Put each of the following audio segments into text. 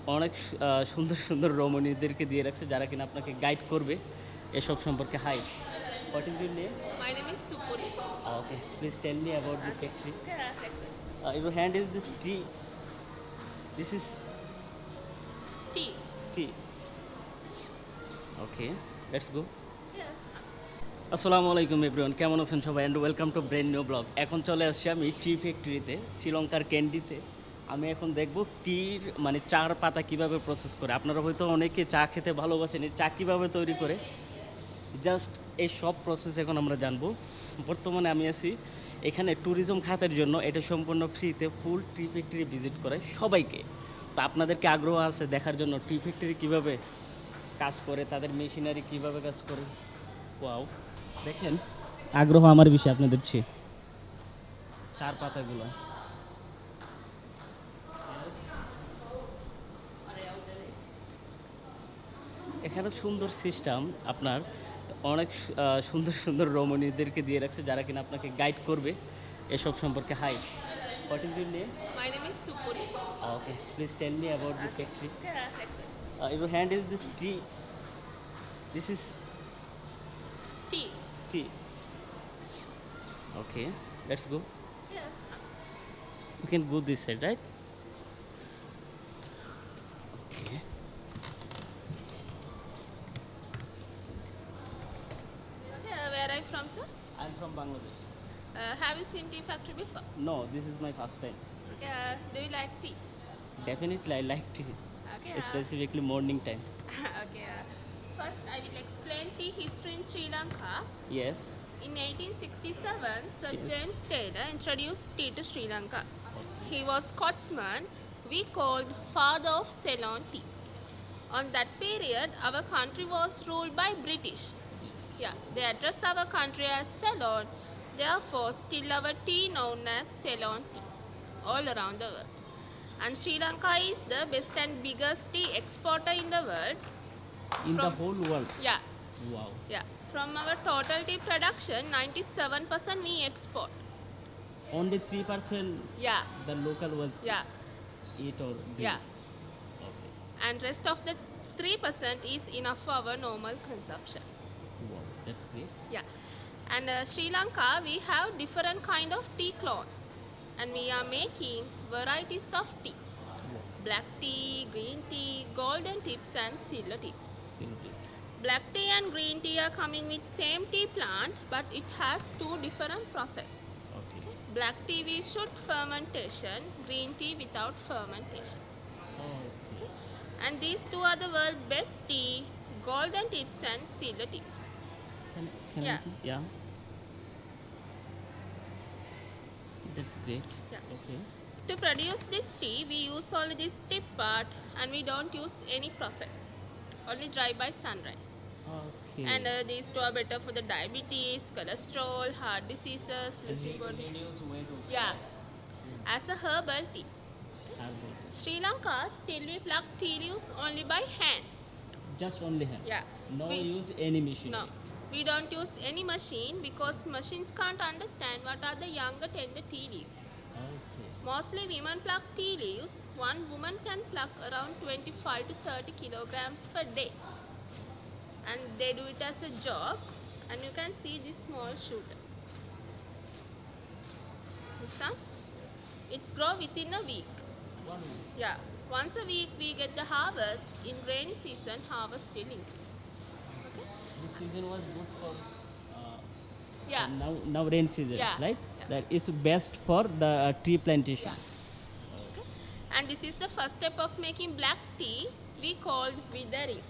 অনেক সুন্দর সুন্দর রমণীদেরকে দিয়ে রাখছে যারা কিনা আপনাকে গাইড করবে এসব সম্পর্কে। Hi, what is your name? My name is Supuri. Okay, please tell me about this Okay. Factory. Yeah, let's go. Your hand is this tree, this is Tea. Tree. Okay, let's go. Yeah. আসসালামু আলাইকুম everyone, কেমন আছেন সবাই and welcome to brand new blog. এখন চলে আসছি আমি টি ফ্যাক্টরিতে, শ্রীলঙ্কার ক্যান্ডিতে। আমি এখন দেখব টির মানে চার পাতা কিভাবে প্রসেস করে। আপনারা হয়তো অনেকে চা খেতে ভালোবাসেন, এই চা কীভাবে তৈরি করে জাস্ট এই সব প্রসেস এখন আমরা জানবো। বর্তমানে আমি আছি এখানে ট্যুরিজম খাতের জন্য, এটা সম্পূর্ণ ফ্রিতে ফুল টি ফ্যাক্টরি ভিজিট করে সবাইকে। তো আপনাদেরকে আগ্রহ আছে দেখার জন্য টি ফ্যাক্টরি কীভাবে কাজ করে, তাদের মেশিনারি কীভাবে কাজ করে। ওয়াও, দেখেন আগ্রহ আমার বিষয়ে আপনাদের চেয়ে। চার পাতাগুলো এখানে সুন্দর সিস্টেম আপনার, অনেক সুন্দর সুন্দর রমণীদেরকে দিয়ে রাখছে যারা কিনা আপনাকে গাইড করবে এসব সম্পর্কে। Hi, what is your name? My name is Supuri. Okay, please tell me about this Okay. Factory. Yeah, let's go. Your hand is this tree, this is Tea. Tree. Okay, let's go. Yeah. You can go this side, right? Okay. Okay, where are you from, sir? I'm from Bangladesh. Have you seen tea factory before? No, this is my first time. Okay. Do you like tea? Definitely, I like tea, Okay. specifically morning time. Okay. First, I will explain tea history in Sri Lanka. Yes. In 1867, Sir Yes. James Taylor introduced tea to Sri Lanka. He was Scotsman. We called father of Ceylon tea. On that period, our country was ruled by British. Yeah, they address our country as Ceylon. Therefore, still our tea known as Ceylon tea all around the world. And Sri Lanka is the best and biggest tea exporter in the world. In the From- whole world. Yeah, Wow. yeah. From our total tea production, 97% we export. Only 3% Yeah, the local was yeah, eat or drink. yeah. Okay. And rest of the 3% is enough for our normal consumption. Wow, that's great. Yeah. And Sri Lanka, we have different kind of tea clones. And we are making varieties of tea. Wow. Black tea, green tea, golden tips and silver tips. Simply. Black tea and green tea are coming with same tea plant, but it has two different process. Okay. Black tea we should fermentation, green tea without fermentation. Okay. And these two are the world best tea, golden tips and silver tips. Can Yeah. Yeah. That's great. Yeah. Okay. To produce this tea, we use only this tip part and we don't use any process. Only dry by sunrise. Okay. And these two are better for the diabetes, cholesterol, heart diseases, lucid body. reduce weight also. Yeah. As a herbal tea. Herbal. Sri Lanka still we pluck tea leaves only by hand. Just only hand. Yeah. No We- use any machine. No. We don't use any machine because machines can't understand what are the younger tender tea leaves. Okay. Mostly women pluck tea leaves. One woman can pluck around 25 to 30 kilograms per day. And they do it as a job. And you can see this small shooter. This one, it's grow within a week. 1 week. Yeah. Once a week we get the harvest. In rainy season, harvest will increase. Okay? This season was good for Yeah. now rain season, Yeah. right? Yeah. That is best for the tree plantation. Yeah. Okay. And this is the first step of making black tea. We called withering.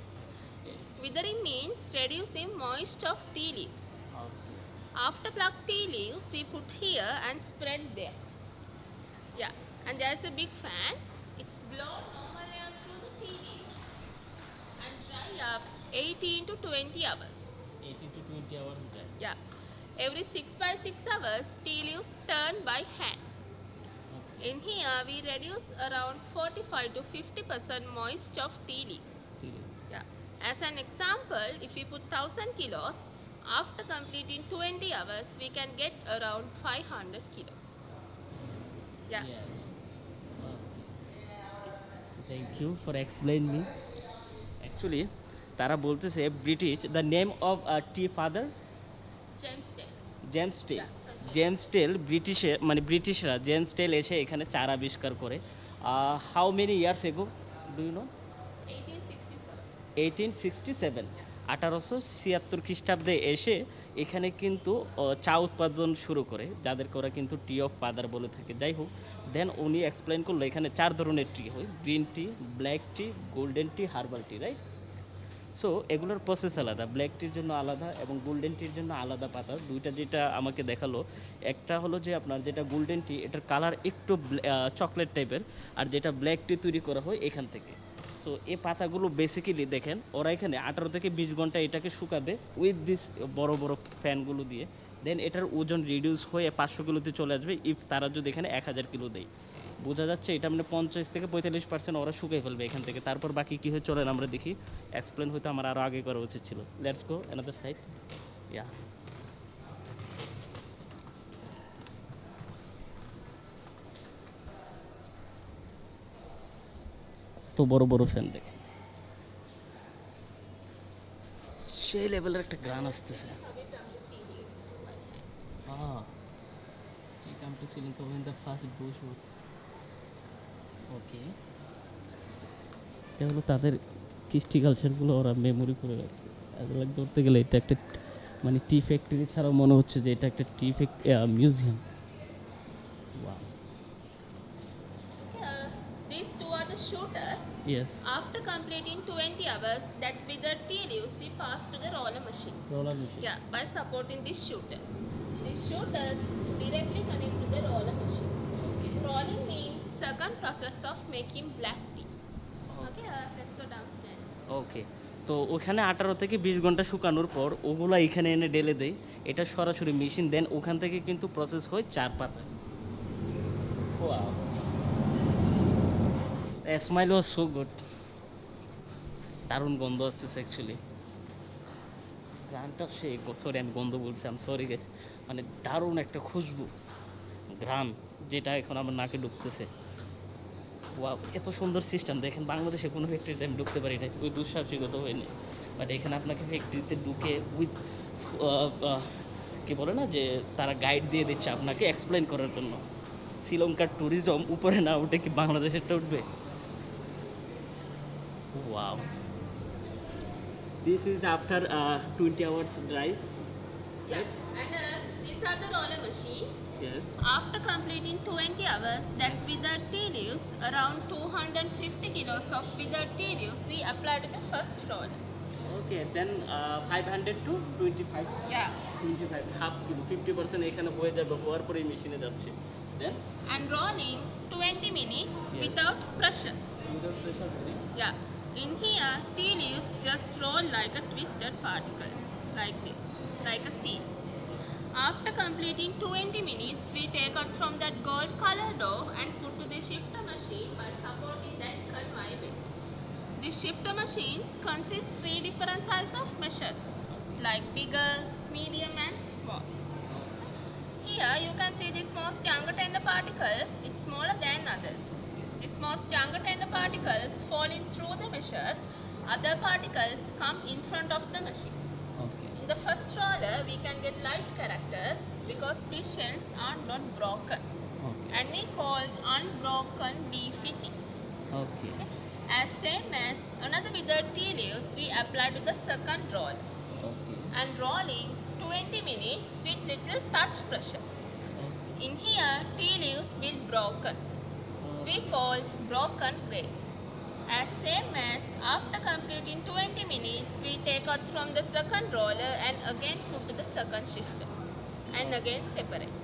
Withering means reducing moisture of tea leaves. Okay. After plucked tea leaves, we put here and spread there. Yeah. And there's a big fan. It's blown normal air through the tea leaves and dry up 18 to 20 hours. 18 to 20 hours dry. Yeah. Every 6 by 6 hours, tea leaves turn by hand. Okay. In here, we reduce around 45 to 50% moisture of tea leaves. Tea leaves. Yeah. As an example, if we put 1000 kilos, after completing 20 hours, we can get around 500 kilos. Yeah. Yes. Okay. Thank you for explain me. Actually তারা বলতেছে British the name of tea father James Taylor. James Taylor. Yeah, sir, James James Taylor ব্রিটিশরা James Taylor এসে এখানে চার আবিষ্কার করে। How many years ago do you know? 1867. 1867, 1876 খ্রিস্টাব্দে এসে এখানে কিন্তু চা উৎপাদন শুরু করে, যাদেরকে ওরা কিন্তু টি অফ ফাদার বলে থাকে। যাই হোক, দেন উনি এক্সপ্লেন করলো এখানে চার ধরনের টি হয়, গ্রিন টি, ব্ল্যাক টি, গোল্ডেন টি, হার্বাল টি, রাইট? সো এগুলোর প্রসেস আলাদা, ব্ল্যাক টির জন্য আলাদা এবং গোল্ডেন টির জন্য আলাদা পাতা। দুইটা যেটা আমাকে দেখালো, একটা হলো যে আপনার যেটা গোল্ডেন টি এটার কালার একটু চকলেট টাইপের, আর যেটা ব্ল্যাক টি তৈরি করা হয় এখান থেকে। সো এই পাতাগুলো বেসিক্যালি দেখেন ওরা এখানে 18 থেকে 20 ঘন্টা এটাকে শুকাবে উইথ দিস বড় বড় ফ্যানগুলো দিয়ে। দেন এটার ওজন রিডিউস হয়ে 500 কিলোতে চলে আসবে ইফ তারা যদি এখানে 1000 কিলো দেয়। বোঝা যাচ্ছে এটা মানে 50 থেকে 45% ওরা শুকাই ফেলবে এখান থেকে। তারপর বাকি কী হয়ে চলেন আমরা দেখি। এক্সপ্লেন হয়তো আমার আরও আগে করা উচিত ছিল। Let's go another side. Yeah, তো বড় বড় ফ্যান দেখেন, সেই লেভেলের একটা গ্রান আসতেছে। Tea come to Sri Lanka when the first Bush was. ওকে, এটা হলো তাদের কৃষ্টি কালচারগুলো ওরা মেমোরি করে রাখছে। এগুলো ধরতে গেলে এটা একটা মানে টি ফ্যাক্টরি ছাড়াও মনে হচ্ছে যে এটা একটা tea museum. Here, these two are the shooters. Yes, After completing 20 hours, that withered tea leaves we pass to the roller machine. Roller machine. Yeah, by supporting these shooters. These shooters directly connect to the roller machine. Rolling means second process of making black tea. Okay, let's go downstairs. ওকে, তো ওখানে 18 থেকে 20 ঘন্টা শুকানোর পর ওগুলা এখানে এনে ঢেলে দেয়। এটা সরাসরি মেশিন, দেন ওখান থেকে কিন্তু প্রসেস হয় চার পাতা। Wow, smile was so good. দারুণ গন্ধ আসতেছে অ্যাকচুয়ালি। ঘ্রাণটা সে, সরি আমি গন্ধ বলছি, আমি সরি গেছি, মানে দারুণ একটা খুশবু, ঘ্রাণ, যেটা এখন আমার নাকে ঢুকতেছে। ওয়াও, এত সুন্দর সিস্টেম দেখেন, বাংলাদেশে কোনো ফ্যাক্টরিতে আমি ঢুকতে পারি না, ওই দুঃসাহসিকতা হয়নি। বাট এখানে আপনাকে ফ্যাক্টরিতে ঢুকে উইথ কী বলে না যে তারা গাইড দিয়ে দিচ্ছে আপনাকে এক্সপ্লেন করার জন্য। শ্রীলঙ্কার ট্যুরিজম উপরে না উঠে কি বাংলাদেশেরটা উঠবে? Wow, this is after 20 hours drive. Yeah, and these are the roller machine. Yes. After completing 20 hours, that withered tea leaves, around 250 kilos of withered tea leaves, we apply to the first roller. Okay, then 500 to 25. Yeah. 25, half kilo, 50% এখানে হয়ে যাবে, হওয়ার পরেই মেশিনে যাচ্ছে। দেন And rolling 20 minutes Yes. without pressure. Without pressure করি। Yeah. In here, tea leaves just roll like a twisted particles, like this, like a seeds. After completing 20 minutes, we take out from that gold color dough and put to the shifter machine by supporting that conveyor belt. These shifter machines consist 3 different sizes of meshes, like bigger, medium and small. Here you can see these most younger tender particles, it's smaller than others. These most younger tender particles fall in through the meshes, other particles come in front of the machine. Okay, In the first roller, we can get light characters because these shells are not broken okay, and we call unbroken leafy tea. Okay, As same as another withered tea leaves, we apply to the second roll okay, and rolling 20 minutes with little touch pressure. In here, tea leaves will broken. We call broken grades. As same as after completing 20 minutes, we take out from the second roller and again put to the second shifter and again separate.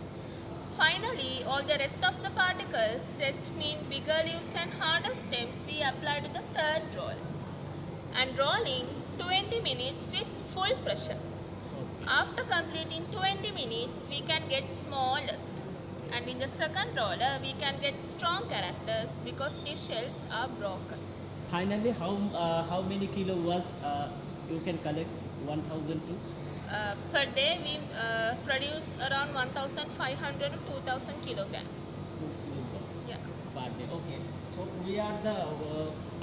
Finally, all the rest of the particles, rest mean bigger leaves and harder stems, we apply to the third roller and rolling 20 minutes with full pressure. After completing 20 minutes, we can get smallest. And in the second roller, we can get strong characters because these shells are broken. Finally, how many kilo was you can collect? 1,000 to Per day, we produce around 1,500 to 2,000 kilograms. 2 kilogram Yeah. per day. Okay. So So we are the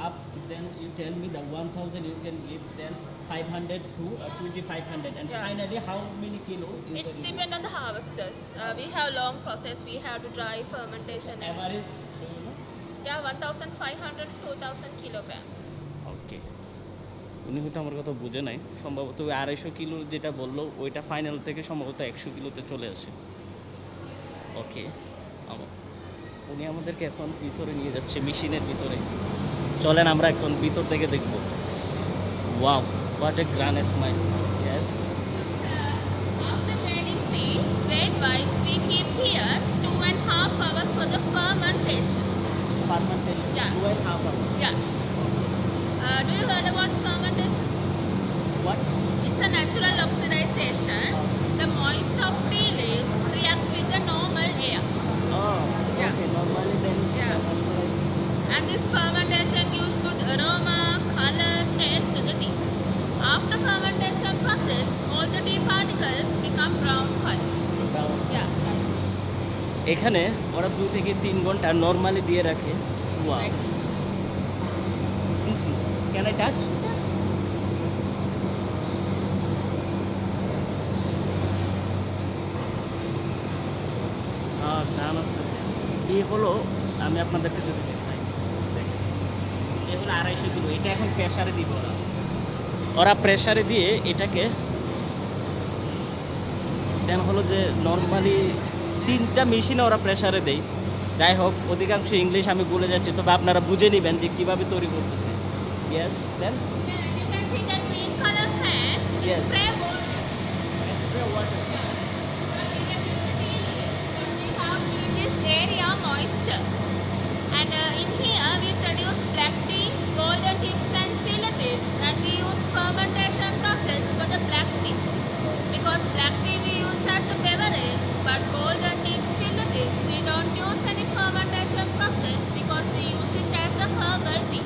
up. Then you tell me the 1,000 you can give. Then 500 to 2,500. And Yeah. finally, how many kilo? It's depend on the harvesters. We have long process. We have to dry fermentation. Average. Do you know? Yeah, 1,500 to 2,000 kilograms. ওকে, উনি হয়তো আমার কথা বুঝে নাই, সম্ভবত ওই 250 kilo যেটা বললো ওইটা ফাইনাল থেকে সম্ভবত 100 কিলোতে চলে আসে। ওকে, উনি আমাদেরকে এখন ভিতরে নিয়ে যাচ্ছে, মেশিনের ভিতরে। চলেন আমরা এখন ভিতর থেকে দেখব। Wow, what a grand smile. Yes, After grinding tea, red white, we keep here 2.5 hours for the fermentation. Fermentation Yeah. 2.5 hours. Yeah. Do you heard about fermentation? What? It's a natural oxidization. The moist of tea leaves reacts with the normal air. Oh, Yeah. okay, normally then. Yeah. And this fermentation gives good aroma, color, taste to the tea. After fermentation process, all the tea particles become brown color. Yeah. এখানে ওরা 2 থেকে 3 ঘন্টা normally দিয়ে রাখে। Wow, Like this. Can I touch? গান আসতেছে। এই হলো, আমি আপনাদেরকে যদি দেখাই, দেখেন, এই হলো 250 কিলো। এটা এখন প্রেসারে দিব ওরা প্রেসারে দিয়ে এটাকে দেন হলো যে নর্মালি 3টা মেশিনে ওরা প্রেসারে দেয়। যাই হোক, অধিকাংশ ইংলিশ আমি বলে যাচ্ছি, তবে আপনারা বুঝে নেবেন যে কীভাবে তৈরি করতেছে। Yes, then And you can see that green color fan. It's Yes. spray water. Yeah. But we have keep this area moisture. And in here we produce black tea, golden tips and silver tips, and we use fermentation process for the black tea. Because black tea we use as a beverage, but golden tips, silver tips, we don't use any fermentation process because we use it as a herbal tea.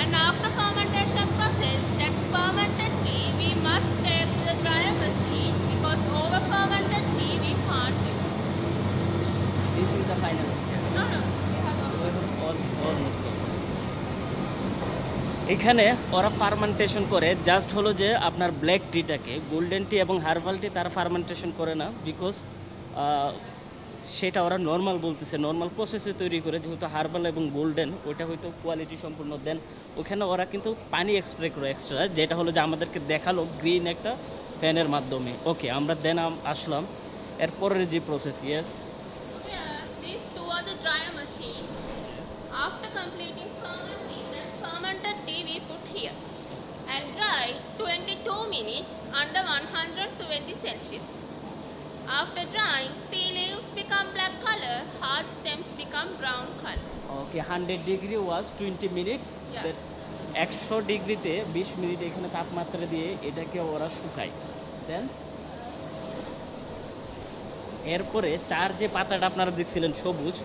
And after fermentation process, that fermented tea we must take to the dryer machine because over fermented tea we can't use. This is the final. No, no. We have to এখানে ওরা fermentation করে, just হলো যে আপনার black টিটাকে, golden টি এবং herbal tea তারা fermentation করে না, বিকজ সেটা ওরা নর্মাল বলতেছে, নর্মাল প্রসেসে তৈরি করে, যেহেতু হার্বাল এবং গোল্ডেন ওইটা হয়তো কোয়ালিটি সম্পূর্ণ। দেন ওখানে ওরা কিন্তু পানি এক্সপ্রে করে এক্সট্রা, যেটা হলো যে আমাদেরকে দেখালো গ্রিন একটা ফ্যানের মাধ্যমে। ওকে, আমরা দেন আসলাম এরপরের যে process. Yes, Here, these two are the dryer machine. After completing fermenting, that fermented tea we put here and dry 22 minutes under 120 Celsius. After drying, tea leaves become black color, hard stems become brown color. Okay, 100 degree was 20 minute. Yeah. 100 ডিগ্রিতে 20 minute এখানে তাপমাত্রা দিয়ে এটাকে ওরা শুকায়। দেন এরপরে চার যে পাতাটা আপনারা দেখছিলেন সবুজ,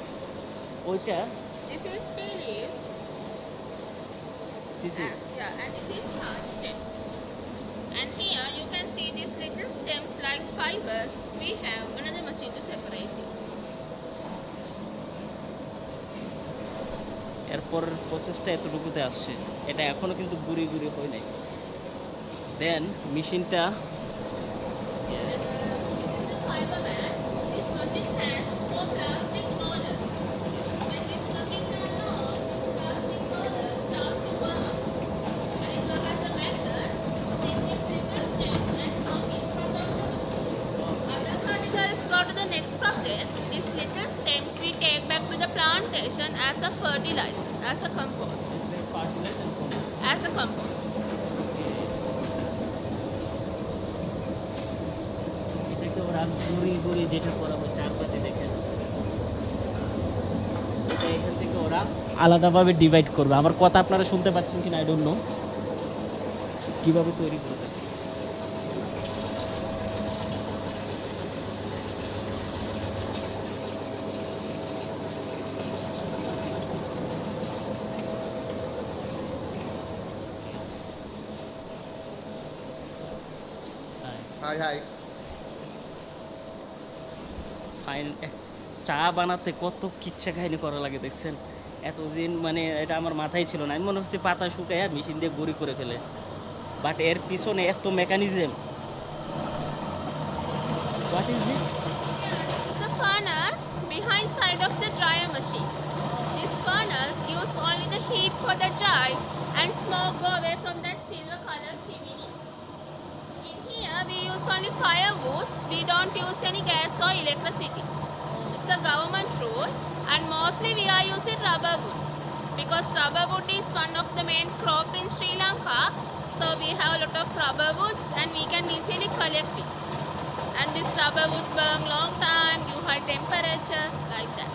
ওইটা This is tea leaves. This is Yeah, and this is hard stems. And here you can see these little stems like fibers. We have another machine to separate this. এরপর প্রসেসটা এতটুকুতে আসছে, এটা এখনও কিন্তু গুঁড়ি গুঁড়ি হয় নাই। দেন মেশিনটা This is the fiber mat. This machine has 4 plastic rollers. When this machine turns on, plastic rollers start to work. And it works as a method. Stick these little stems and come in front of the machine. Other particles go to the next process. These little stems we take back to the plantation as a fertilizer, as a compost. As a compost. এটাকে ওরা গুঁড়ি গুঁড়ি যেটা করা হয় চারপাশে দেখেন, এটা এখান থেকে ওরা আলাদাভাবে ডিভাইড করবে। আমার কথা আপনারা শুনতে পাচ্ছেন কিনা আই ডোন্ট নো, কীভাবে তৈরি করবে। হাই হাই ফাইন, চা বানাতে কত কিচ্ছা কাহিনী করা লাগে দেখছেন। এতদিন মানে এটা আমার মাথায় ছিল না, আমি মনে হচ্ছে পাতা শুকাইয়া মেশিন দিয়ে গুঁড়ি করে ফেলে, বাট এর পিছনে এত mechanism. What is it? It's the furnace behind side of the dryer machine. This furnace gives only the heat for the dry and smoke go away from that silver colored chimney. In here we use only firewoods, we don't use any gas or electricity. It's a government rule and mostly we are using rubber woods because rubber wood is one of the main crop in Sri Lanka, so we have a lot of rubber woods and we can easily collect it. And this rubber woods burn long time, give high temperature, like that.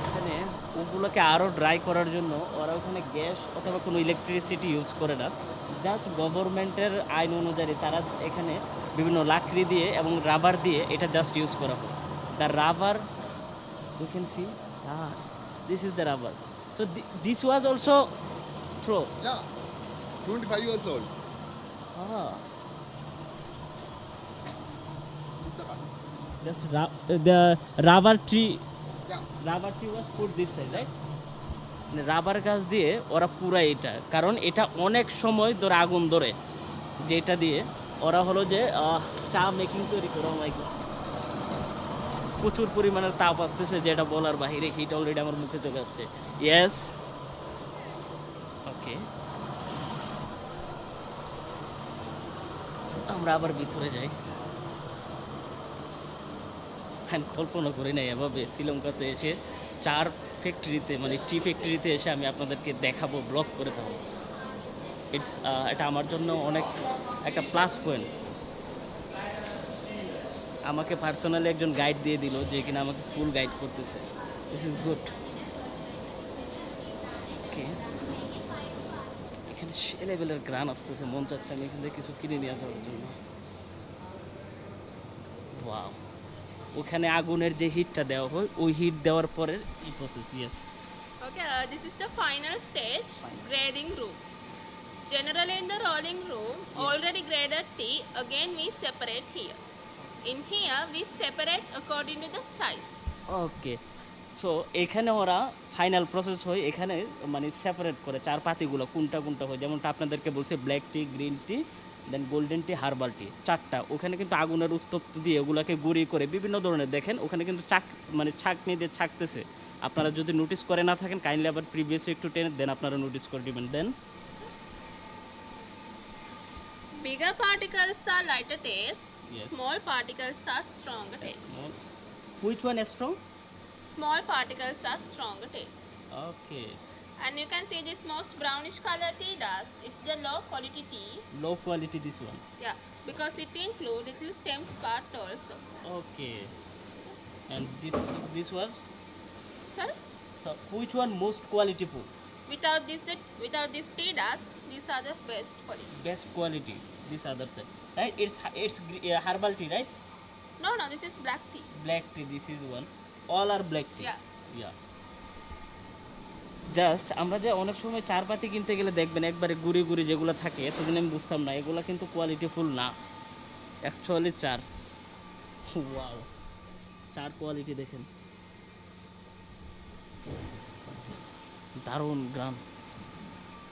এখানে ওগুলোকে আরও dry করার জন্য ওরা ওখানে gas অথবা কোনো electricity use করে না, জাস্ট গভর্নমেন্টের আইন অনুযায়ী তারা এখানে বিভিন্ন লাকড়ি দিয়ে এবং রাবার দিয়ে এটা জাস্ট ইউজ করা হয়। The rubber you can see, this is the rubber. So this was also throw. Yeah, 25 years old. Just the rubber tree, Yeah. Rubber tree was put this side, right? Rubber গাছ দিয়ে ওরা পুরা এটা, কারণ এটা অনেক সময় ধরে আগুন ধরে, যেটা দিয়ে ওরা হলো যে চা মেকিং তৈরি করে। Oh my God, প্রচুর পরিমাণের তাপ আসতেছে যেটা বলার বাহিরে, হিট অলরেডি আমার মুখে চলে আসছে। ইয়েস, ওকে, আমরা আবার ভিতরে যাই। আমি কল্পনা করি নাই এভাবে শ্রীলঙ্কাতে এসে চার ফ্যাক্টরিতে মানে টি ফ্যাক্টরিতে এসে আমি আপনাদেরকে দেখাবো, ব্লগ করে দেবো। এটা আমার জন্য অনেক একটা প্লাস পয়েন্ট। আমাকে পার্সোনালি একজন গাইড দিয়ে দিল যে কিনা আমাকে ফুল গাইড করতেছে। This is good. ওকে, এখানে সে লেভেলের গ্রান আসতেছে, মন চাচ্ছে আমি এখান থেকে কিছু কিনে নিয়ে যাওয়ার জন্য। ওয়াও, ওখানে আগুনের যে হিটটা দেওয়া হয় ওই হিট দেওয়ার পরে এই process. Yes, Okay, this is the final stage, Final. grading room. Generally in the rolling room, already graded tea, again we separate here. In here, we separate according to the size. Okay. So এখানে ওরা final process হয়, এখানে মানে separate করে চার পাতিগুলো কোনটা কোনটা হয়, যেমনটা আপনাদেরকে বলছে ব্ল্যাক টি, গ্রিন টি, দেন গোল্ডেন টি, হার্বাল টি, চারটা। ওখানে কিন্তু আগুনের উত্তপ্ত দিয়ে ওগুলোকে গুঁড়ি করে বিভিন্ন ধরনের, দেখেন ওখানে কিন্তু মানে ছাঁকনি দিয়ে ছাঁকতেছে। আপনারা যদি নোটিস করে না থাকেন কাইন্ডলি আবার প্রিভিয়াস একটু টেনে দেন, আপনারা নোটিস করে দিবেন। দেন Bigger particles are lighter taste, Yes. small particles are stronger taste. Which one strong? Small particles are stronger taste. Okay, And you can see this most brownish color tea dust, it's the low quality tea. Low quality this one. Yeah, because it includes little stems part also. Okay, and this was, Sorry? So which one most qualityful? Without this tea dust, these are the best quality. Best quality, this other side, right? It's herbal tea, right? No, this is black tea. Black tea, this is one. All are black tea. Yeah. Just আমরা যে অনেক সময় চার পাতি কিনতে গেলে দেখবেন একবারে গুড়ি গুড়ি যেগুলো থাকে, এতদিন আমি বুঝতাম না এগুলো কিন্তু কোয়ালিটিফুল না, অ্যাকচুয়ালি চার। ওয়াও, চার কোয়ালিটি দেখেন, দারুণ গ্রাম।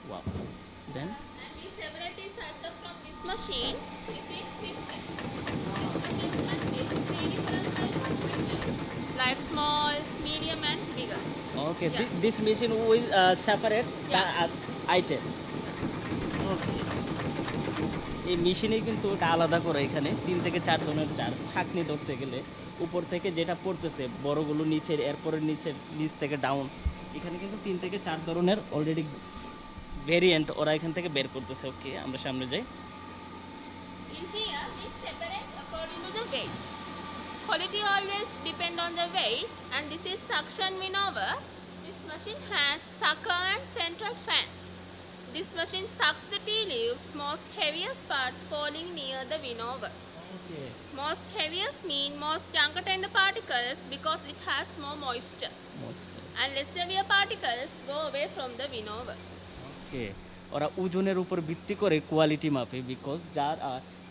Wow, then And we separate this also from this machine. This is sifter. This machine contains three different types of fishes, like small, medium, and bigger. Okay, Yeah. This machine will separate the Yeah. Item. Okay, এই মেশিনে কিন্তু ওটা আলাদা করে, এখানে 3 থেকে 4 ধরনের চার ছাঁকনি ধরতে গেলে উপর থেকে যেটা পড়তেছে বড়গুলো নিচের, এরপরে নিচ থেকে ডাউন, এখানে কিন্তু 3 থেকে 4 ধরনের অলরেডি ভেরিয়েন্ট ওরা এখান থেকে বের করতেছে। ওকে, আমরা সামনে যাই। In here, we separate according to the weight. Quality always depend on the weight, and this is suction maneuver. This machine has sucker and central fan. This machine sucks the tea leaves, most heaviest part falling near the winnower. Okay, Most heaviest mean most younger tender particles because it has more moisture, and less severe particles go away from the winnower. ওকে, ওরা ওজনের উপর ভিত্তি করে quality মাপে, because যার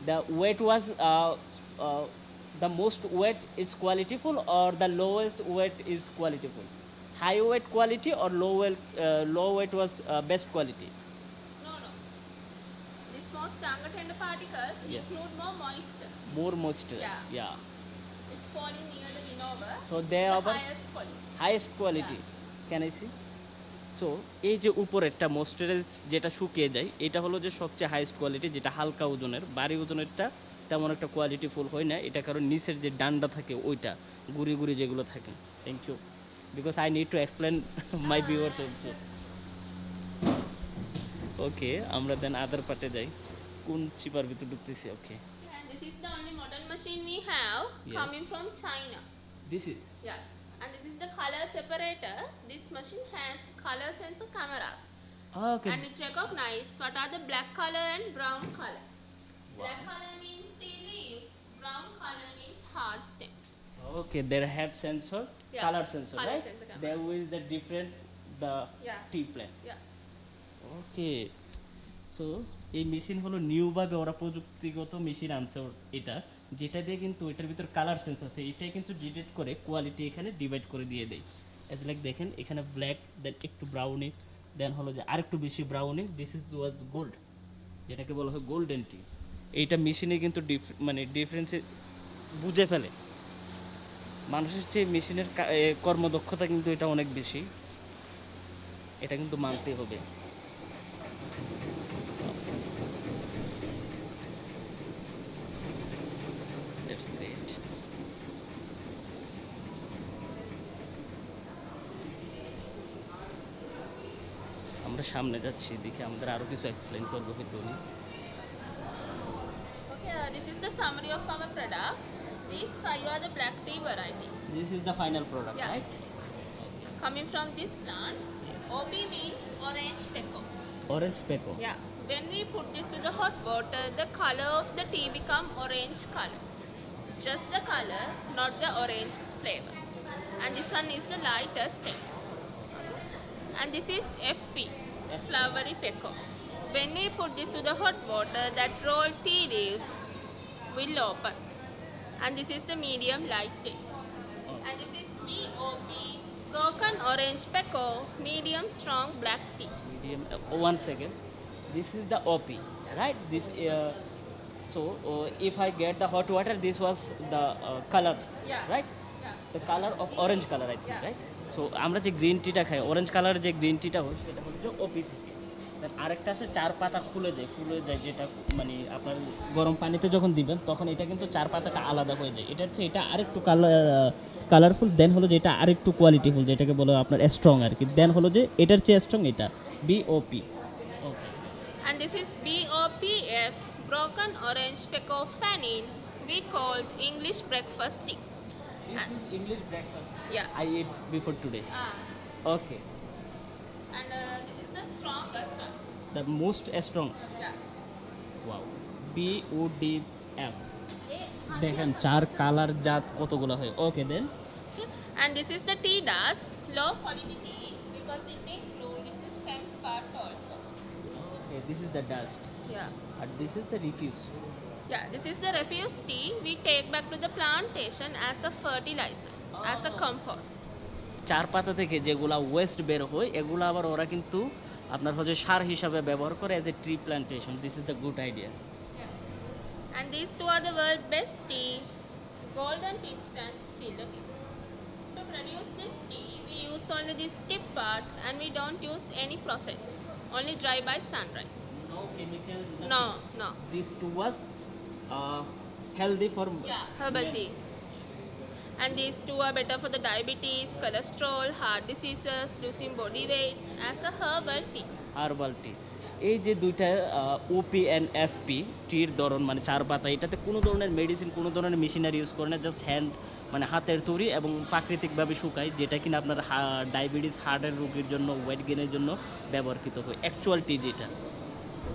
the weight was the most weight is qualityful or the lowest weight is qualityful. high weight quality or low weight was best quality? No, no. These more stronger tender particles Yeah. include more moisture. More moisture. Yeah. Yeah. It's falling near the winnover. So It's they the are highest quality. highest quality. Can I see? So এই যে উপরেরটা moisturise যেটা শুকিয়ে যায় এটা হলো যে সবচেয়ে হাইস্ট কোয়ালিটি, যেটা হালকা ওজনের। ভারী ওজনেরটা তেমন একটা কোয়ালিটি ফুল হয় না, এটা কারণ নিচের যে ডান্ডা থাকে ওইটা গুড়ি গুড়ি যেগুলো থাকে। Thank you, because I need to explain my viewers also. Okay, আমরা দেন আদার পার্টে যাই। কোন চিপার ভিতরে ঢুকতেছি? Okay, And this is the only model machine we have Yes. coming from China. This is Yeah. And this is the color separator. This machine has color sensor cameras. Okay. And it recognizes what are the black color and brown color. Black color means tea leaves. Brown color means hard stems. Okay, they have sensor, Yeah, color sensor, color right? sensor There cameras. is the different the Yeah. tea plant. Yeah. Okay, so এই machine হলো নিউভাবে ওরা প্রযুক্তিগত machine আনছে এটা, যেটা দিয়ে কিন্তু এটার ভিতর কালার সেন্স আছে, এটাই কিন্তু ডিটেক্ট করে কোয়ালিটি এখানে ডিভাইড করে দিয়ে দেয়। এজ লাইক দেখেন এখানে ব্ল্যাক, দেন একটু ব্রাউনি, দেন হলো যে আরেকটু বেশি brownie, this is was gold, যেটাকে বলা হয় গোল্ডেন টি। এইটা মেশিনে কিন্তু মানে ডিফারেন্সে বুঝে ফেলে মানুষের চেয়ে মেশিনের কর্মদক্ষতা কিন্তু এটা অনেক বেশি, এটা কিন্তু মানতে হবে। That's great. আমরা সামনে যাচ্ছি, দেখি আমাদের আরো কিছু এক্সপ্লেইন করবো হয়তো উনি। Okay, this is the summary of our product. These five are the black tea varieties. This is the final product, Yeah. right? Coming from this plant, OP means orange peco. Orange peco. Yeah. When we put this to the hot water, the color of the tea become orange color. Just the color, not the orange flavor. And this one is the lightest taste. And this is FP, flowery peco. When we put this to the hot water, that rolled tea leaves will open. And this is the medium light taste. And this is BOP, broken orange peco, medium strong black tea. Medium. One second. This is the OP, right? This. So if I get the hot water, this was the color, Yeah. right? Yeah. The color of orange color, I think, Yeah. right? So আমরা যে green টিটা খাই, orange colour যে green টিটা হয় সেটা হলো যে ওপি থেকে। দেন আরেকটা আছে চার পাতা ফুলে যায়, যেটা মানে আপনার গরম পানিতে যখন দিবেন তখন এটা কিন্তু চার পাতাটা আলাদা হয়ে যায়। এটা হচ্ছে এটা আরেকটু কালারফুল, দেন হলো যে এটা আরেকটু কোয়ালিটিফুল, যেটাকে বলে আপনার স্ট্রং আর কি। দেন হলো যে এটার চেয়ে স্ট্রং এটা BOP. Okay, And this is BOPF, broken orange peco fannin, we called English breakfast tea. this is English breakfast. Yeah. I ate before today. Okay, And this is the strongest one. the most strong. Yeah. Wow, BODF. দেখেন চার colour জাত কতগুলো হয়। ওকে, দেন Okay. And this is the tea dust, low quality tea because it includes the stems part also. okay, this is the dust Yeah. and this is the refuse. Yeah, this is the refuse tea we take back to the plantation as a fertilizer, as a compost. চার পাতা থেকে যেগুলা West বের হয় এগুলো আবার ওরা কিন্তু আপনার হচ্ছে সার হিসাবে ব্যবহার করে as a tree plantation. This is the good idea. Yeah. And these two are the world best tea, golden tips and silver tips. To produce this tea, we use only this tip part and we don't use any process, only dry by sunrise. No chemical. No, no. This too was healthy for Herbal men. tea. And these two are better for the diabetes, cholesterol, heart diseases, losing body weight as a herbal tea. Herbal tea. এই যে দুইটা ওপি and FP টির ধরন মানে চার পাতা, এটাতে কোনো ধরনের মেডিসিন কোনো ধরনের মেশিনারি ইউজ করে না, জাস্ট হ্যান্ড মানে হাতের তৈরি এবং প্রাকৃতিকভাবে শুকায়, যেটা কিনা আপনার ডায়াবেটিস হার্টের রোগীর জন্য ওয়েট গেনের জন্য ব্যবহৃত হয় অ্যাকচুয়াল টি যেটা।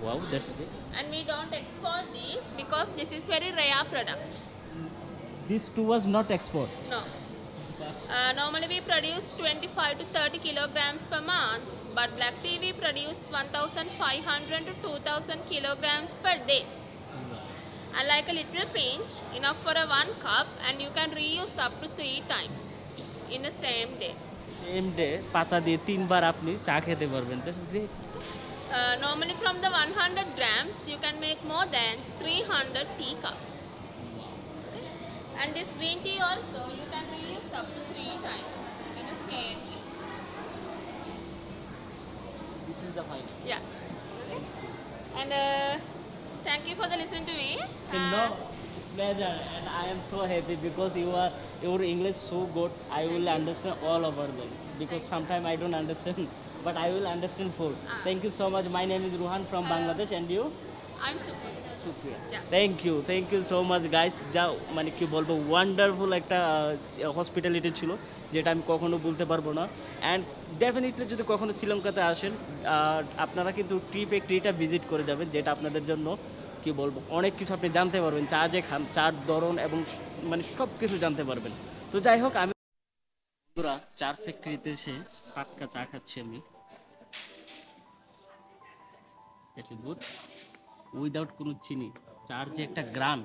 Wow, that's it. And we don't export these because this is very rare product. This too was not export. No. Normally we produce 25 to 30 kilograms per month, but black tea we produce 1,500 to 2,000 kilograms per day. And like a little pinch, enough for a 1 cup, and you can reuse up to 3 times in the same day. Same day পাতা দিয়ে 3 বার আপনি চা খেতে পারবেন। That's great. Normally, from the 100 grams, you can make more than 300 tea cups. And this green tea also, you can reuse up to 3 times in the same day. This is the final. Yeah. And thank you for the listening to me. No, it's pleasure, and I am so happy because your English so good. I will you. understand all over them because sometimes I don't understand, but I will understand full. Thank you so much. My name is Ruhan from Bangladesh, and you? I'm super. Supriya. Yeah. Thank you so much guys. যা মানে কি বলবো, wonderful একটা hospitality ছিল যেটা আমি কখনো বলতে পারবো না। অ্যান্ড ডেফিনেটলি যদি কখনো শ্রীলঙ্কাতে আসেন আপনারা কিন্তু টি ফ্যাক্টরিটা ভিজিট করে যাবেন, যেটা আপনাদের জন্য কি বলবো অনেক কিছু আপনি জানতে পারবেন। চা যে খান, চার ধরন এবং মানে সব কিছু জানতে পারবেন। তো যাই হোক, আমি বন্ধুরা চার ফ্যাক্টরিতে এসে টাটকা চা খাচ্ছি আমি। ইটস গুড, উইদাউট কোনো চিনি। চার যে একটা গ্রাম,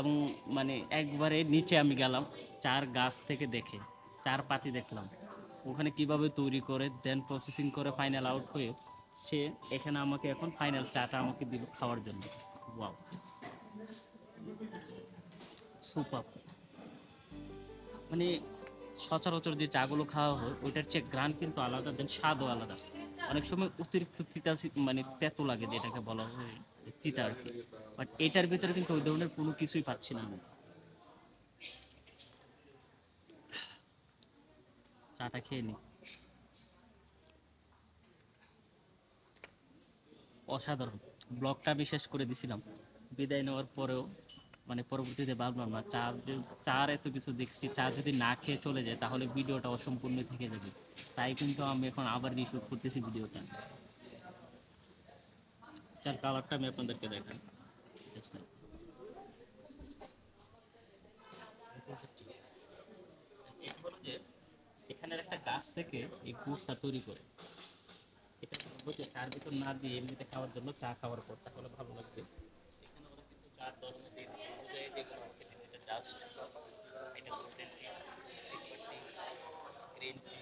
এবং মানে একবারে নিচে আমি গেলাম চার গাছ থেকে দেখে, চার পাতি দেখলাম ওখানে কিভাবে তৈরি করে দেন প্রসেসিং করে ফাইনাল আউট হয়ে সে এখানে আমাকে এখন ফাইনাল চাটা আমাকে দিল খাওয়ার জন্য। Wow, super. মানে সচরাচর যে চাগুলো খাওয়া হয় ওইটার চেয়ে গ্রান কিন্তু আলাদা, দেন স্বাদও আলাদা। অনেক সময় অতিরিক্ত তিতা মানে তেতো লাগে, যেটাকে বলা হয় তিতা আর কি। বাট এটার ভিতরে কিন্তু ওই ধরনের কোনো কিছুই পাচ্ছি না আমি। চাটা খেয়ে নি, অসাধারণ। ব্লগটা আমি শেষ করে দিছিলাম বিদায় নেওয়ার পরেও, মানে পরবর্তীতে ভাবলাম না চার এত কিছু দেখছি, চা যদি না খেয়ে চলে যায় তাহলে ভিডিওটা অসম্পূর্ণ থেকে যাবে। তাই কিন্তু আমি এখন আবার রিশুট করতেছি ভিডিওটা। চার কালারটা আমি আপনাদেরকে দেখাই। Just now. এই হলো যে এখানের একটা গাছ থেকে এই গুড়টা তৈরি করে, এটা বলবো যে চার ভিতর না দিয়ে এমনিতে খাওয়ার জন্য, চা খাওয়ার পর তাহলে ভালো লাগবে। এখানে ওরা কিন্তু চার ধরনের দিয়ে দিচ্ছে, বুঝাই যেগুলো মার্কেটিং, এটা জাস্ট এটা গোল্ডেন টি, সিলভার টি, গ্রিন টি,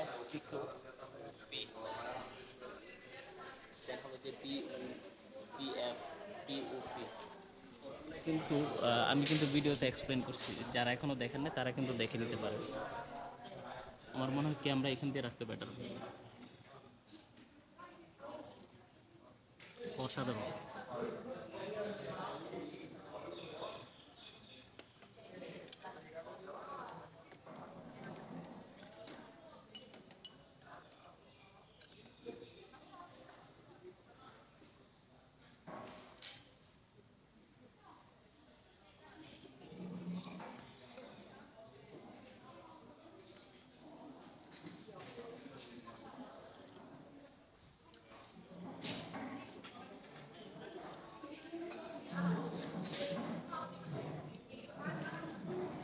এফ পিকো পি, দেখা হলো যে পিএফ পিওপি। কিন্তু আমি কিন্তু ভিডিওতে এক্সপ্লেন করছি, যারা এখনো দেখেন না তারা কিন্তু দেখে নিতে পারে। আমার মনে হয় ক্যামেরা এখান দিয়ে রাখতে বেটার, অসাধারণ।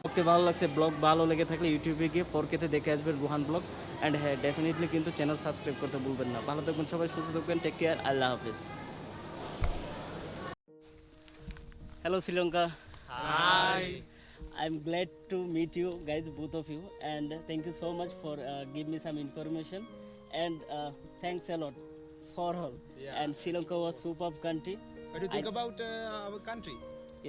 ওকে, ভালো লাগছে। ব্লগ ভালো লেগে থাকলে ইউটিউবে গিয়ে 4K-তে দেখে আসবেন রুহান ব্লগ। অ্যান্ড হ্যাঁ, ডেফিনেটলি কিন্তু চ্যানেল সাবস্ক্রাইব করতে ভুলবেন না। ভালো থাকবেন সবাই, সুস্থ থাকবেন, take care, Allah Hafiz. Hello Sri Lanka. Hi. I'm glad to meet you guys, both of you, and thank you so much for giving me some information. And thanks a lot for all. Yeah. And Sri Lanka was superb country. What do you think about our country?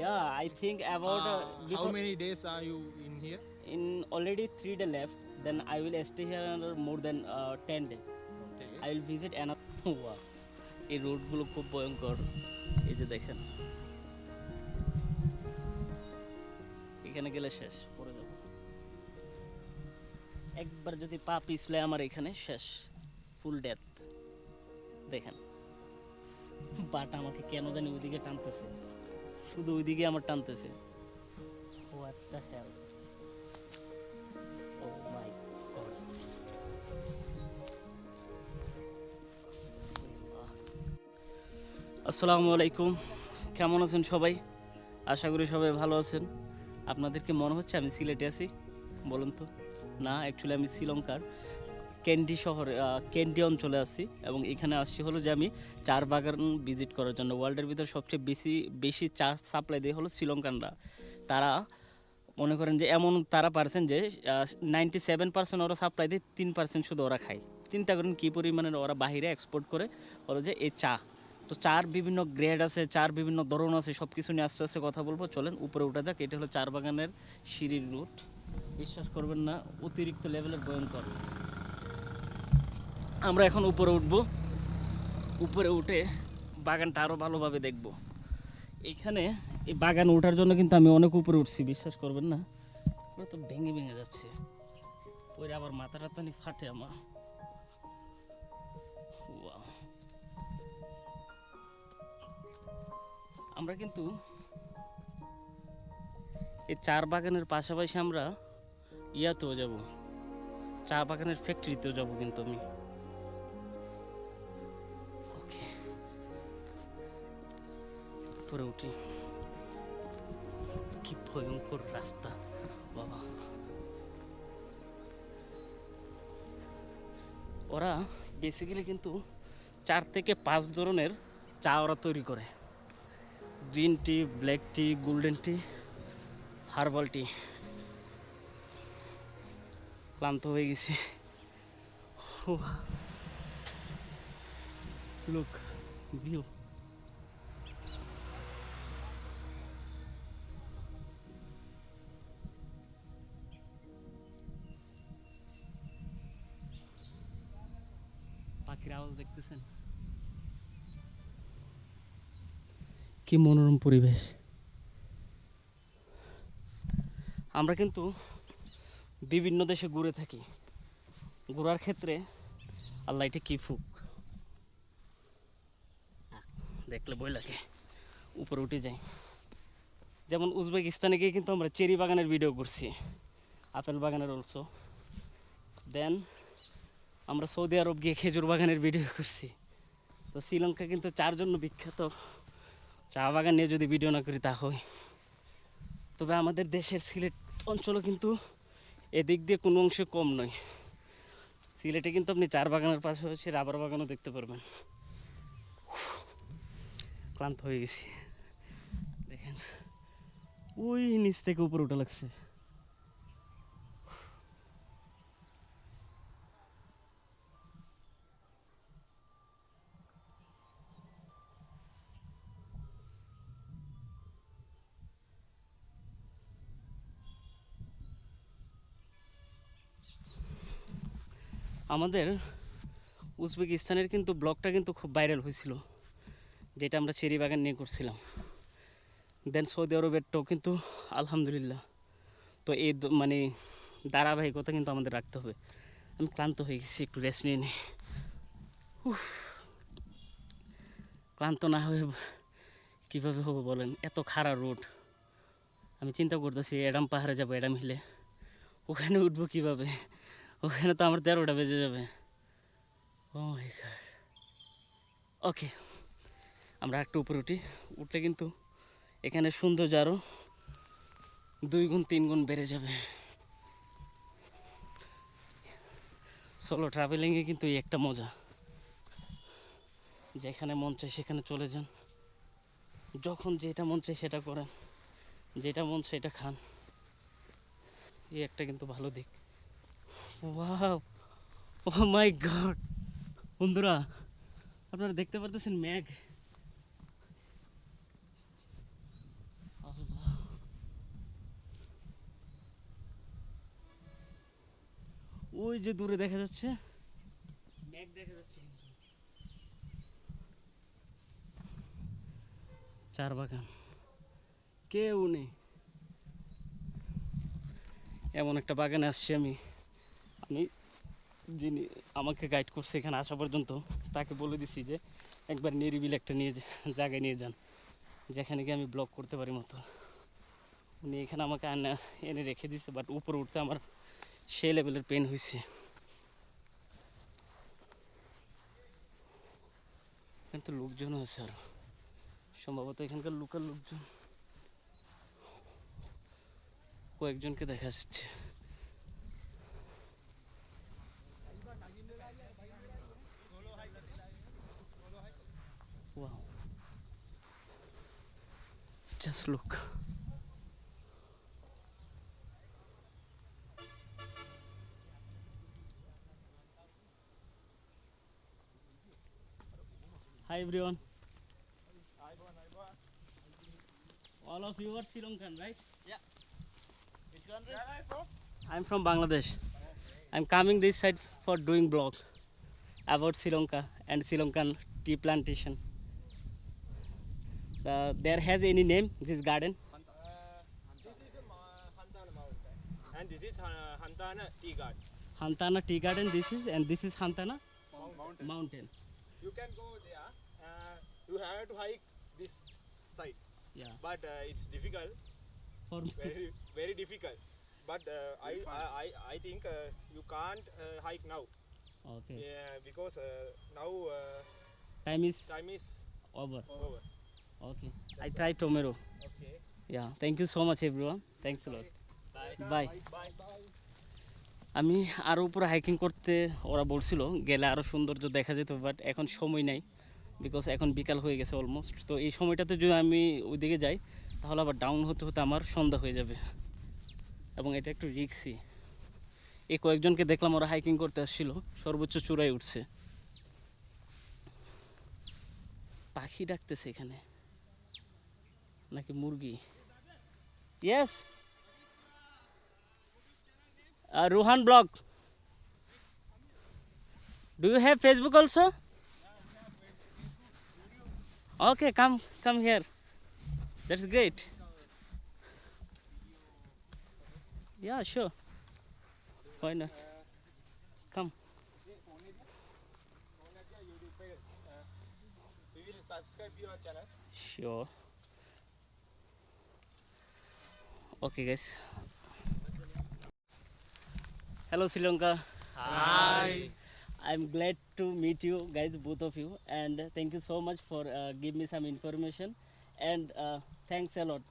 Yeah, I think about How before many days are you in here? in already 3 days left. Then I will stay here another more than 10 days. I will visit another. Wow. এই রোডগুলো খুব ভয়ঙ্কর, এই যে দেখেন, এখানে গেলে শেষ, পড়ে যাব। একবার যদি পা পিছলে আমার এখানে শেষ, ফুল ডেথ। দেখেন পাটা আমাকে কেন জানি ওইদিকে টানতেছে, শুধু ওইদিকে আমার টানতেছে। What the hell? Oh my God. আসসালামু আলাইকুম, কেমন আছেন সবাই? আশা করি সবাই ভালো আছেন। আপনাদেরকে মনে হচ্ছে আমি সিলেটে আছি, বলুন তো? না, অ্যাকচুয়ালি আমি শ্রীলঙ্কার ক্যান্ডি শহরে, ক্যান্ডি অঞ্চলে আছি, এবং এখানে আসছি হলো যে আমি চার বাগান ভিজিট করার জন্য। ওয়ার্ল্ডের ভিতরে সবচেয়ে বেশি চা সাপ্লাই দেয় হলো শ্রীলঙ্কানরা। তারা মনে করেন যে এমন তারা পারছেন যে 97% ওরা সাপ্লাই দেয়, 3% শুধু ওরা খায়। চিন্তা করেন কী পরিমাণে ওরা বাহিরে এক্সপোর্ট করে হলো যে এই চা। তো চার বিভিন্ন গ্রেড আছে, চার বিভিন্ন ধরন আছে, সব কিছু নিয়ে আস্তে আস্তে কথা বলবো। চলেন উপরে উঠা যাক। এটা হলো চার বাগানের সিঁড়ির রুট। বিশ্বাস করবেন না, অতিরিক্ত লেভেলের ভয়ঙ্কর। আমরা এখন উপরে উঠবো, উপরে উঠে বাগানটা আরও ভালোভাবে দেখব। এইখানে এই বাগান ওঠার জন্য কিন্তু আমি অনেক উপরে উঠছি, বিশ্বাস করবেন না। পুরো তো ভেঙে ভেঙে যাচ্ছে, ওই আবার মাথা টাতানি ফাটে আমার। Wow! আমরা কিন্তু এই চার বাগানের পাশাপাশি আমরা ইয়াতেও যাব, চা বাগানের ফ্যাক্টরিতেও যাব কিন্তু আমি। ওকে, উপরে উঠি। কি ভয়ঙ্কর রাস্তা বাবা। ওরা বেসিক্যালি কিন্তু 4 থেকে 5 ধরনের চা ওরা তৈরি করে। গ্রিন টি, ব্ল্যাক টি, গোল্ডেন টি, হার্বাল টি। ক্লান্ত হয়ে গেছি। Look view. পাখির আওয়াজ দেখতেছেন, কি মনোরম পরিবেশ। আমরা কিন্তু বিভিন্ন দেশে ঘুরে থাকি, ঘোরার ক্ষেত্রে আল্লাহ এটা কি ফুক দেখলে বই লাগে। উপরে উঠে যাই। যেমন উজবেকিস্তানে গিয়ে কিন্তু আমরা চেরি বাগানের ভিডিও করছি, আপেল বাগানের অলসো। দেন আমরা সৌদি আরব গিয়ে খেজুর বাগানের ভিডিও করছি। তো শ্রীলঙ্কা কিন্তু চার জন্য বিখ্যাত। চা বাগান নিয়ে যদি ভিডিও না করি তা হয়। তবে আমাদের দেশের সিলেট অঞ্চলও কিন্তু এদিক দিয়ে কোনো অংশে কম নয়। সিলেটে কিন্তু আপনি চার বাগানের পাশাপাশি রাবার বাগানও দেখতে পারবেন। ক্লান্ত হয়ে গেছি, দেখেন ওই নিচ থেকে উপরে উঠে লাগছে। আমাদের উজবেকিস্তানের কিন্তু ব্লগটা কিন্তু খুব ভাইরাল হয়েছিল, যেটা আমরা চেরি বাগান নিয়ে করছিলাম। দেন সৌদি আরবেরটাও কিন্তু আলহামদুলিল্লাহ। তো এই মানে ধারাবাহিকতা কিন্তু আমাদের রাখতে হবে। আমি ক্লান্ত হয়ে গেছি, একটু রেস্ট নিয়ে নিই। ক্লান্ত না হয়ে কীভাবে হবে বলেন, এত খারাপ রোড। আমি চিন্তা করতেছি এডাম পাহাড়ে যাবো, এডাম হিলে, ওখানে উঠবো কীভাবে? ওখানে তো আমার 13টা বেজে যাবে। ও মাই গড। ওকে, আমরা একটু উপরে উঠি। উঠলে কিন্তু এখানে সৌন্দর্য আরও 2 গুণ 3 গুণ বেড়ে যাবে। সোলো ট্রাভেলিংয়ে কিন্তু এই একটা মজা, যেখানে মন চায় সেখানে চলে যান, যখন যেটা মন চায় সেটা করেন, যেটা মন চায় সেটা খান। এই একটা কিন্তু ভালো দিক। Wow, O my god. বন্ধুরা, আপনারা দেখতে পারতেছেন মেঘ। আল্লাহ, ওই যে দূরে দেখা যাচ্ছে মেঘ দেখা যাচ্ছে। চার বাগান, কেউ নেই। এমন একটা বাগানে আসছি আমি। যিনি আমাকে গাইড করছে এখানে আসা পর্যন্ত, তাকে বলে দিছি যে একবার নিরিবিলি একটা জায়গায় নিয়ে যান, যেখানে গিয়ে আমি ব্লগ করতে পারি মতো। উনি এখানে আমাকে এনে রেখে দিছে, বাট উপরে উঠতে আমার সেই লেভেলের পেন হয়েছে। এখানে তো লোকজনও আছে আরো, সম্ভবত এখানকার লোকাল লোকজন কয়েকজনকে দেখা যাচ্ছে। Wow. Just look. Hi everyone. All of you are Sri Lankan, right? Yeah. Which country? Where are you from? I'm from Bangladesh. I'm coming this side for doing blog about Sri Lanka and Sri Lankan tea plantation. There has any name this garden? This is a Hantana mountain, and this is Hantana tea garden. Hantana tea garden this is, and this is Hantana mountain. You can go there. You have to hike this side, Yeah. but it's difficult, For very difficult. But I think you can't hike now. okay. Yeah, because now Time is time is over. over. Okay. I try tomorrow. Okay. Yeah. Thank you so much everyone. Thanks a lot. Bye. Bye. Bye. আমি আরও উপরে hiking করতে ওরা বলছিল গেলে আরও সৌন্দর্য দেখা যেত, বাট এখন সময় নাই বিকজ এখন বিকাল হয়ে গেছে অলমোস্ট। তো এই সময়টাতে যদি আমি ওইদিকে যাই তাহলে আবার ডাউন হতে হতে আমার সন্ধ্যা হয়ে যাবে, এবং এটা একটু রিস্কি। এই কয়েকজনকে দেখলাম ওরা হাইকিং করতে আসছিল, সর্বোচ্চ চূড়ায় উঠছে। পাখি ডাকতেছে এখানে নাকি মুরগি? Yes, Rohan blog. Do you have Facebook also? Okay, come here. That's great. Yeah, sure. Why not? Come. We will subscribe your channel. Sure. Okay, guys. Hello, Sri Lanka. Hi. I'm glad to meet you guys, both of you, and thank you so much for give me some information, and thanks a lot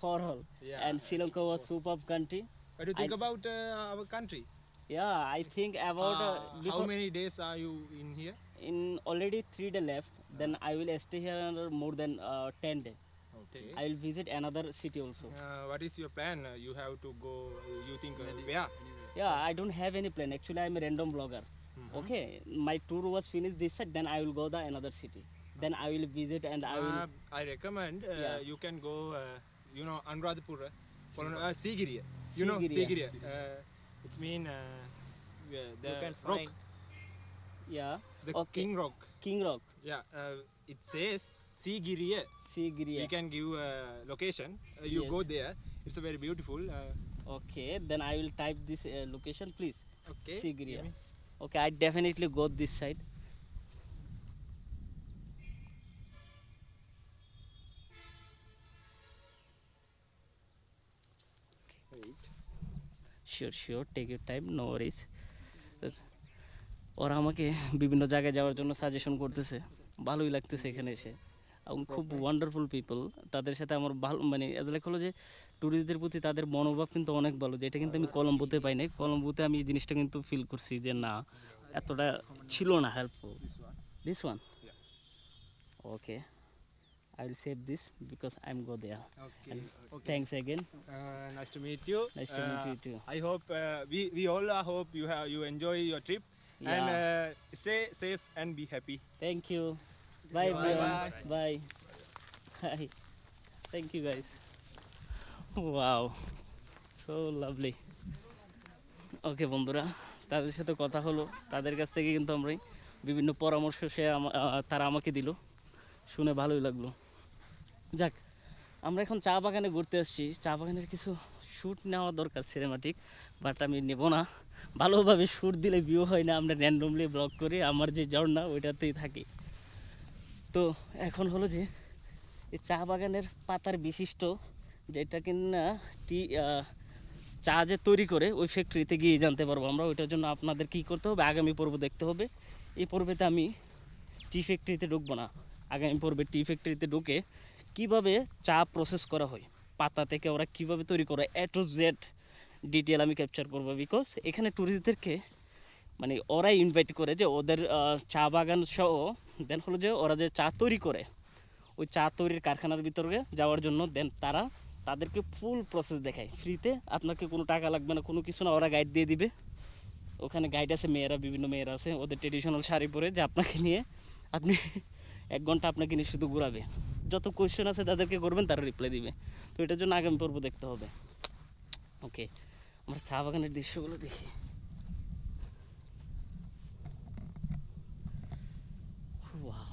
for all. Yeah, And Sri Lanka was superb country. What do you think I- about our country? Yeah, I think about how before many days are you in here? in already 3 days left. Then I will stay here another more than 10 days. Okay. I will visit another city also. What is your plan? You have to go. You think where? Yeah, I don't have any plan. Actually, I'm a random blogger. Okay, my tour was finished this side. Then I will go the another city. Then I will visit and I will. I recommend Yeah. you can go. You know Anuradhapura, Sigiriya. You know Sigiriya. Sigiriya. It's mean the can rock, find- Yeah. the Okay. King Rock. King Rock. Yeah, it says Sigiriya. Sigiriya. We can give location. You Yes. go there. It's a very beautiful. Okay, then I will type this location, please. Okay. Sigiriya. give me. Okay, I definitely go this side. Wait. Sure, take your time, no worries. ওরা আমাকে বিভিন্ন জায়গায় যাওয়ার জন্য suggestion করতেছে, ভালোই লাগতেছে এখানে এসে, এবং খুব ওয়ান্ডারফুল পিপল। তাদের সাথে আমার ভালো মানে এজ লাইক হলো যে ট্যুরিস্টদের প্রতি তাদের মনোভাব কিন্তু অনেক ভালো, যেটা কিন্তু আমি কলম্বোতে পাই নাই। কলম্বোতে আমি এই জিনিসটা কিন্তু ফিল করছি যে না, এতটা ছিল না helpful. This one? Okay, I will save this because I'm go there. Okay. And thanks again. Nice to meet you. Nice to meet you too. I hope we all hope you enjoy your trip and stay safe and be happy. Thank you. Bye everyone. Bye. Bye. Hi. Thank you guys. Wow. So lovely. ওকে বন্ধুরা, তাদের সাথে কথা হলো, তাদের কাছ থেকে কিন্তু আমরা বিভিন্ন পরামর্শ তারা আমাকে দিল, শুনে ভালোই লাগলো। যাক, আমরা এখন চা বাগানে ঘুরতে আসছি। চা বাগানের কিছু শ্যুট নেওয়া দরকার সিনেমাটিক, বাট আমি নেব না। ভালোভাবে শ্যুট দিলে ভিউ হয় না, আমরা র্যান্ডমলি ব্লগ করি, আমার যে ঝর্ণা ওইটাতেই থাকি। তো এখন হলো যে এই চা বাগানের পাতার বিশিষ্ট যেটা কিনা চা যে তৈরি করে ওই ফ্যাক্টরিতে গিয়ে জানতে পারবো আমরা। ওইটার জন্য আপনাদের কী করতে হবে, আগামী পর্ব দেখতে হবে। এই পর্বেতে আমি টি ফ্যাক্টরিতে ঢুকবো না, আগামী পর্বে টি ফ্যাক্টরিতে ঢুকে কীভাবে চা প্রসেস করা হয়, পাতা থেকে ওরা কীভাবে তৈরি করে, এ টু জেড ডিটেল আমি ক্যাপচার করবো। বিকজ এখানে ট্যুরিস্টদেরকে মানে ওরাই ইনভাইট করে যে ওদের চা বাগান সহ, দেন হলো যে ওরা যে চা তৈরি করে ওই চা তৈরির কারখানার ভিতরে যাওয়ার জন্য, দেন তারা তাদেরকে ফুল প্রসেস দেখায় ফ্রিতে। আপনাকে কোনো টাকা লাগবে না, কোনো কিছু না, ওরা গাইড দিয়ে দিবে। ওখানে গাইড আছে, মেয়েরা, বিভিন্ন মেয়েরা আছে, ওদের ট্রেডিশনাল শাড়ি পরে যে আপনাকে নিয়ে আপনি 1 ঘন্টা আপনাকে নিয়ে শুধু ঘোরাবে। যত কোয়েশ্চেন আছে তাদেরকে করবেন, তারা রিপ্লাই দিবে। তো এটার জন্য আগামী পর্ব দেখতে হবে। ওকে, আমরা চা বাগানের দৃশ্যগুলো দেখি। ওয়াও,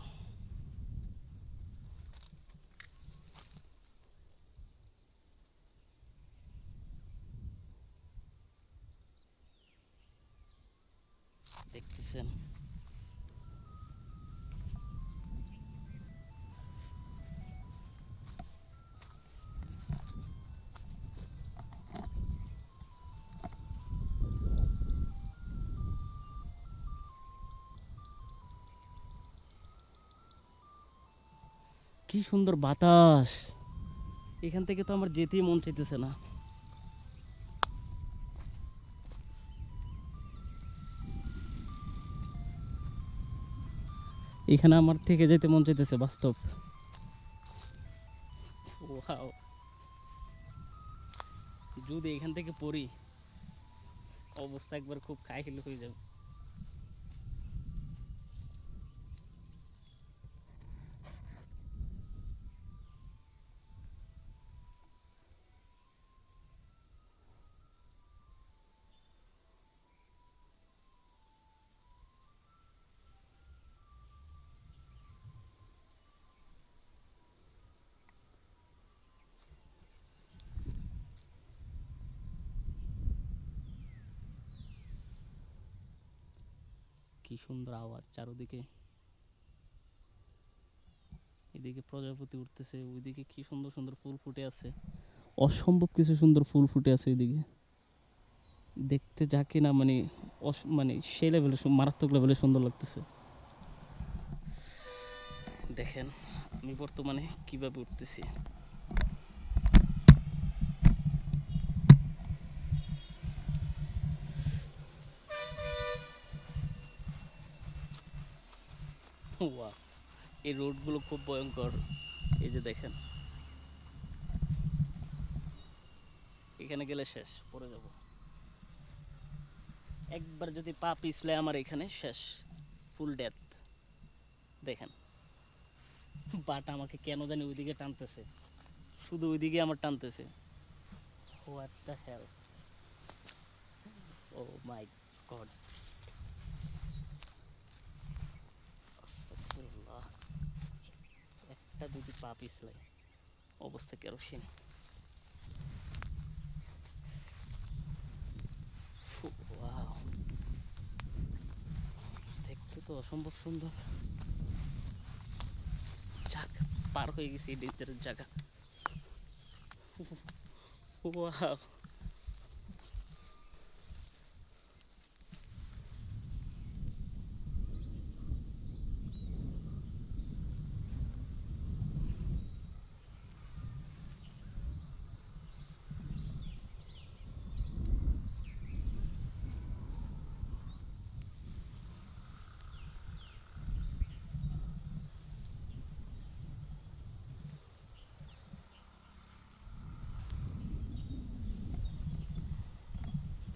দেখতেছেন কি সুন্দর বাতাস। এখান থেকে তো আমার যেতেই মন চাইতেছে না। এখানে আমার থেকে যেতে মন চাইতেছে বাস্তব। ওয়াও, যদি এখান থেকে পড়ি অবস্থা একবার খুব কাহিল হয়ে যাবে। কি সুন্দর আওয়াজ চারদিকে। এদিকে প্রজাপতি উঠতেছে, ওইদিকে কি সুন্দর সুন্দর ফুল ফুটে আছে। অসম্ভব কিছু সুন্দর ফুল ফুটে আছে ওইদিকে। দেখতে যা কিনা মানে মানে সেই লেভেলে মারাত্মক লেভেলে সুন্দর লাগতেছে। দেখেন আমি বর্তমানে কিভাবে উঠতেছি। ওয়াও, এই রোডগুলো খুব ভয়ঙ্কর। এই যে দেখেন, এখানে গেলে শেষ, পড়ে যাব। একবার যদি পা পিছলে আমার এখানে শেষ, ফুল ডেথ। দেখেন বাট আমাকে কেন জানি ওইদিকে টানতেছে, শুধু ওইদিকে আমার টানতেছে। What the hell, oh my god. আস্তাগফিরুল্লাহ, একটা যদি পা পিছলে অবস্থা কেরোসিন। ওয়াও, দেখতে তো অসম্ভব সুন্দর। যাক, পার হয়ে গেছে এই ডেঞ্জারের জায়গা। ওয়াও,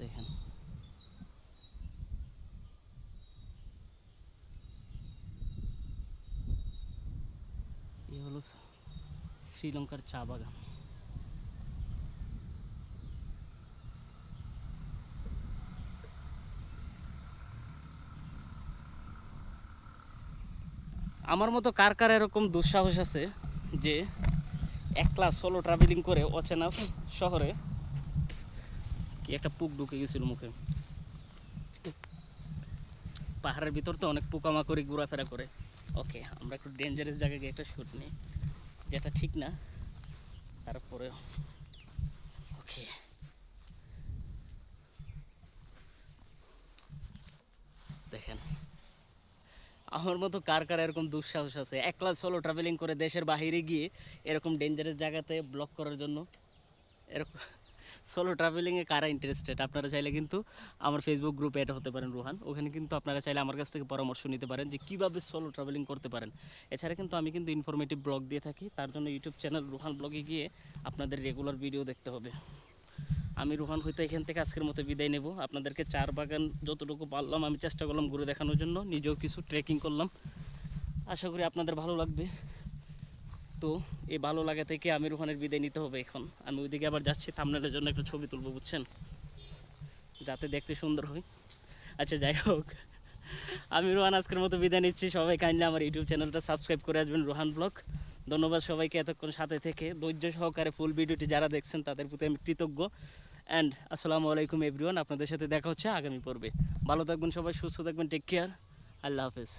দেখেন এই হলো শ্রীলঙ্কার চা বাগান। আমার মতো কার কার এরকম দুঃসাহস আছে যে একলা সোলো ট্রাভেলিং করে অচেনা শহরে, কি একটা পুক ঢুকে গেছিল মুখে। পাহাড়ের ভিতর তো অনেক পোকামাকড়ি ঘোরাফেরা করে। ওকে, আমরা একটু ডেঞ্জারাস জায়গায় গিয়ে একটা শ্যুট নিই, যেটা ঠিক না তারপরে। ওকে, দেখেন আমার মতো কার কার এরকম দুঃসাহস আছে একলা সোলো ট্রাভেলিং করে দেশের বাইরে গিয়ে এরকম ডেঞ্জারাস জায়গাতে ব্লগ করার জন্য। এরকম সোলো ট্রাভেলিংয়ে কারা ইন্টারেস্টেড, আপনারা চাইলে কিন্তু আমার ফেসবুক গ্রুপে অ্যাড হতে পারেন রুহান। ওখানে কিন্তু আপনারা চাইলে আমার কাছ থেকে পরামর্শ নিতে পারেন যে কীভাবে সোলো ট্রাভেলিং করতে পারেন। এছাড়া কিন্তু আমি কিন্তু ইনফরমেটিভ ব্লগ দিয়ে থাকি, তার জন্য ইউটিউব চ্যানেল রুহান ব্লগে গিয়ে আপনাদের রেগুলার ভিডিও দেখতে হবে। আমি রুহান হয়তো এখান থেকে আজকের মতো বিদায় নেব। আপনাদেরকে চার বাগান যতটুকু পারলাম আমি চেষ্টা করলাম ঘুরে দেখানোর জন্য, নিজেও কিছু ট্রেকিং করলাম। আশা করি আপনাদের ভালো লাগবে। তো এই ভালো লাগা থেকে আমি রোহানের বিদায় নিতে হবে এখন। আমি ওইদিকে আবার যাচ্ছি থাম্বনেলের জন্য একটা ছবি তুলবো, বুঝছেন, যাতে দেখতে সুন্দর হয়। আচ্ছা যাই হোক, আমি রোহান আজকের মতো বিদায় নিচ্ছি। সবাই কাইন্ডলি আমার ইউটিউব চ্যানেলটা সাবস্ক্রাইব করে আসবেন, রোহান ব্লগ। ধন্যবাদ সবাইকে এতক্ষণ সাথে থেকে ধৈর্য সহকারে ফুল ভিডিওটি যারা দেখছেন তাদের প্রতি আমি কৃতজ্ঞ। অ্যান্ড আসসালামু আলাইকুম এভরিওয়ান, আপনাদের সাথে দেখা হচ্ছে আগামী পর্বে। ভালো থাকবেন সবাই, সুস্থ থাকবেন, টেক কেয়ার, আল্লাহ হাফেজ।